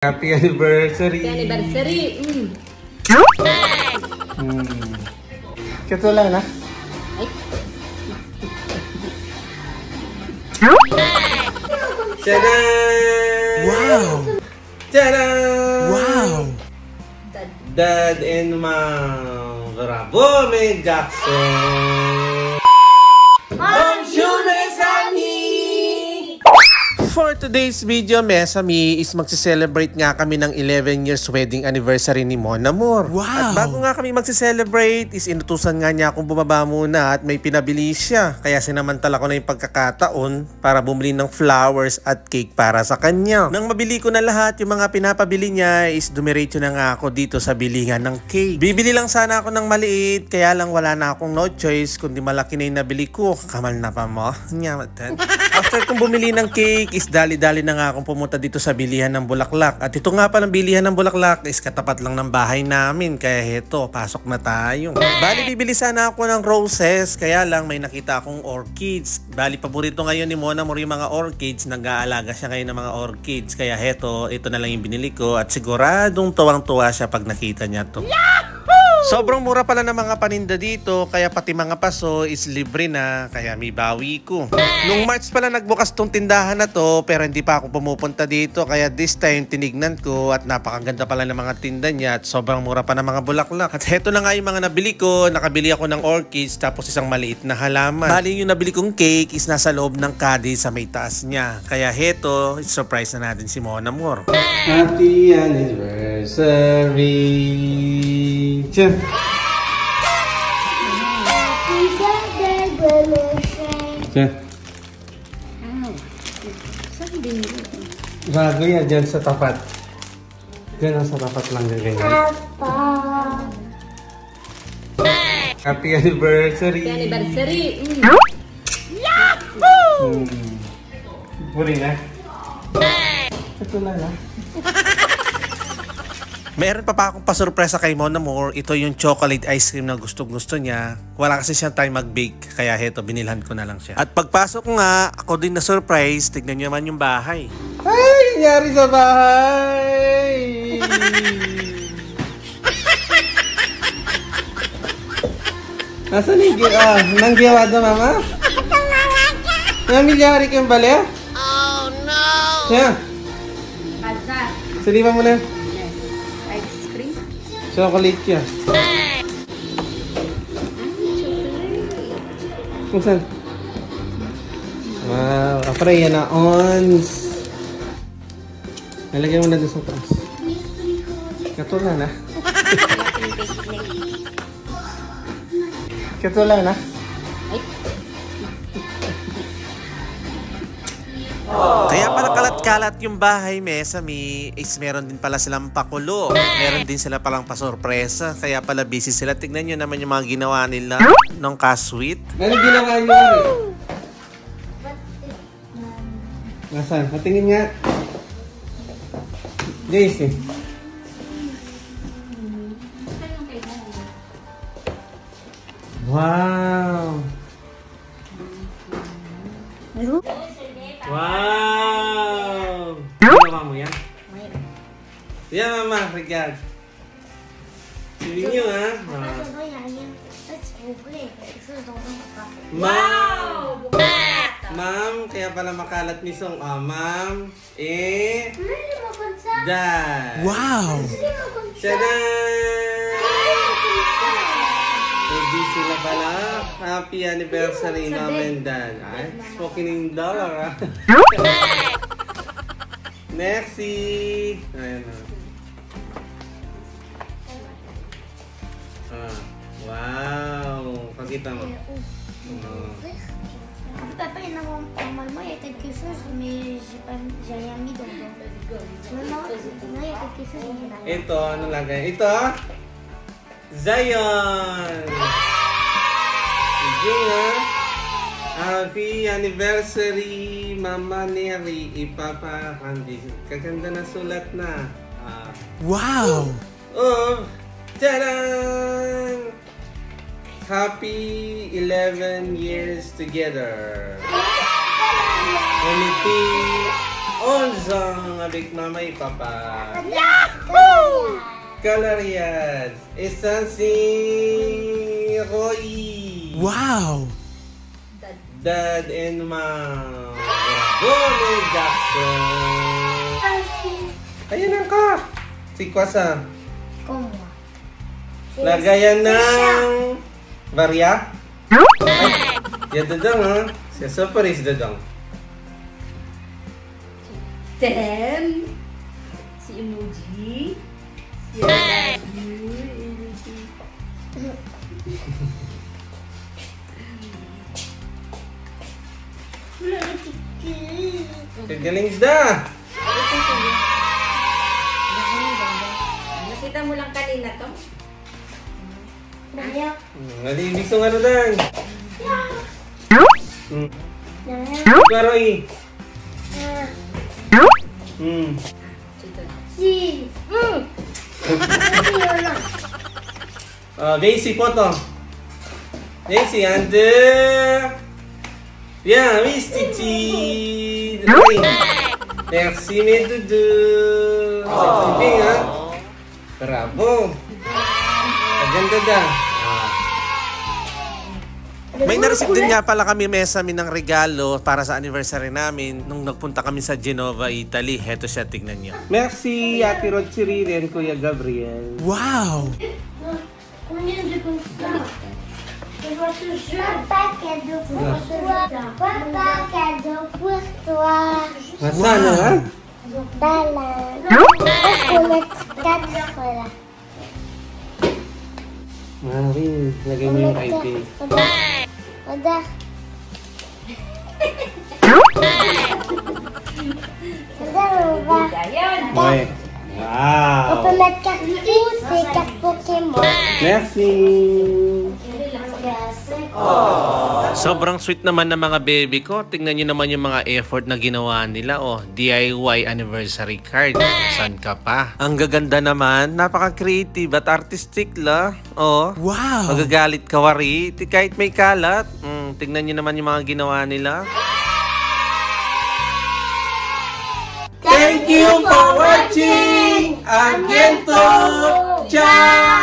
Happy anniversary! Happy anniversary! Katulang na? Ay. Tadaan! Wow! Tadaan! Wow! Dad and Mom! Bravo, Meg Jackson! Bonjour, mes amis! For today's video, mes amis, is magse-celebrate nga kami ng 11 years wedding anniversary ni Mon Amour. Wow! At bago nga kami magse-celebrate, is inutusan nga niya akong bumaba muna at may pinabili siya. Kaya sinamantala ko na yung pagkakataon para bumili ng flowers at cake para sa kanya. Nang mabili ko na lahat, yung mga pinapabili niya is dumiretso na nga ako dito sa bilingan ng cake. Bibili lang sana ako ng maliit, kaya lang wala na akong no choice kundi malaki na yung nabili ko. Kamal na pa mo. Nyamatan. After kong bumili ng cake, is dali-dali na nga akong pumunta dito sa bilihan ng bulaklak. At ito nga palang bilihan ng bulaklak is katapat lang ng bahay namin. Kaya heto, pasok na tayo. Bali, bibili sana ako ng roses. Kaya lang may nakita akong orchids. Bali, paborito ngayon ni Mon Amour yung mga orchids. Nag-aalaga siya ngayon ng mga orchids. Kaya heto, ito na lang yung binili ko. At siguradong tuwang-tuwa siya pag nakita niya to. Sobrang mura pala ng mga paninda dito, kaya pati mga paso is libre na, kaya may bawi ko. Nung March pala nagbukas tong tindahan na to, pero hindi pa ako pumupunta dito, kaya this time tinignan ko at napakaganda pala ng mga tinda niya at sobrang mura pa ng mga bulaklak. At heto na nga yung mga nabili ko, nakabili ako ng orchids tapos isang maliit na halaman. Bali yung nabili kong cake is nasa loob ng caddy sa may taas niya, kaya heto, surprise na natin si Mon Amour. Happy anniversary! Bago yan, dyan sa tapat. Dyan sa tapat lang ganyan. Happy anniversary! Happy anniversary! Yahoo! Puri na? Ito na na. Meron pa akong pasurpresa kay Mon Amour. Ito yung chocolate ice cream na gustong-gusto niya. Wala kasi siyang time mag-bake. Kaya heto, binilhan ko na lang siya. At pagpasok ko nga, ako din na surprise. Tignan niyo naman yung bahay. Ay! Nangyari sa bahay! Nasaan yung nanggiyawa na mama? Nangyari kang bale? Oh no! Yeah. Salipan mo na. Chocolate yan. Kung saan? Wow, apray yan na ons. Nalagyan mo na doon sa taas. Katula na. Katula na. Kaya pala kalat-kalat yung bahay, Mesami, is meron din pala silang pakulo. Meron din sila palang pasorpresa. Kaya pala busy sila. Tignan nyo naman yung mga ginawa nila ng ka-sweet. Ano ginawa nyo? Nasaan? Patingin nga. Jace. Wow! Wow! Ginawa mo yan? Yan, mama. Regard. Sili nyo, ha? Wow! Ma'am, kaya pala makalat ni Song. Ma'am. Dad. Wow! Tadaan! Hindi sila pala. Happy anniversary namin, Dad. Ay, spoken in dollar, ha? Nexie! Ayan na. Wow! Pakita mo. Papa, normalement il y a quelque chose, mais j'ai rien mis dedans. Non, il y a quelque chose. Ito, ano lagay? Ito? Zion! Sige nga. Happy anniversary, Mama Neri. Ipapakandi. Kaganda na sulat na. Wow! Oh! Tadaan! Happy 11 years together. Anything Onzang abik mamay papa. Kalarias. Isang si Roy. Wow! Dad and Mom. Bonnie Jackson. Ayan ang ka. Si Kwasa. Como? Lagayan ng barya. Ay, yan dadang ha. Siya surprise dadang. Then, si emoji. Si I love you. Galing da. Nakita mo lang kanina to? Naya. Nalibig sa ano dan. Naya. Karoy. Si. Daisy photo. Daisy and yeah, Miss Titi. Merci mes doudous. Sexy Ping ha. Bravo. Maganda da. May nareceive din nga pala kami mesami ng regalo para sa anniversary namin nung nagpunta kami sa Genova, Italy. Heto siya, tignan nyo. Merci, Ate Rod Cirili and Kuya Gabriel. Wow! Combien de constats? Papa, cadeau pour toi. Papa, cadeau pour toi. Masana, ha? Bala. Pour mettre 4 voilà. Marin, lagay mo yung IP. Udah. Udah. Ayan. Okay. On peut Wow! mettre carte tous et carte Pokémon. Merci! Sobrang sweet naman ng mga baby ko. Tingnan nyo naman yung mga effort na ginawa nila. Oh, DIY anniversary card. San ka pa? Ang gaganda naman. Napaka-creative at artistic la. Oh, Wow! magagalit ka wari. Kahit may kalat. Tingnan nyo naman yung mga ginawa nila. Thank you for watching! Again to! Ciao!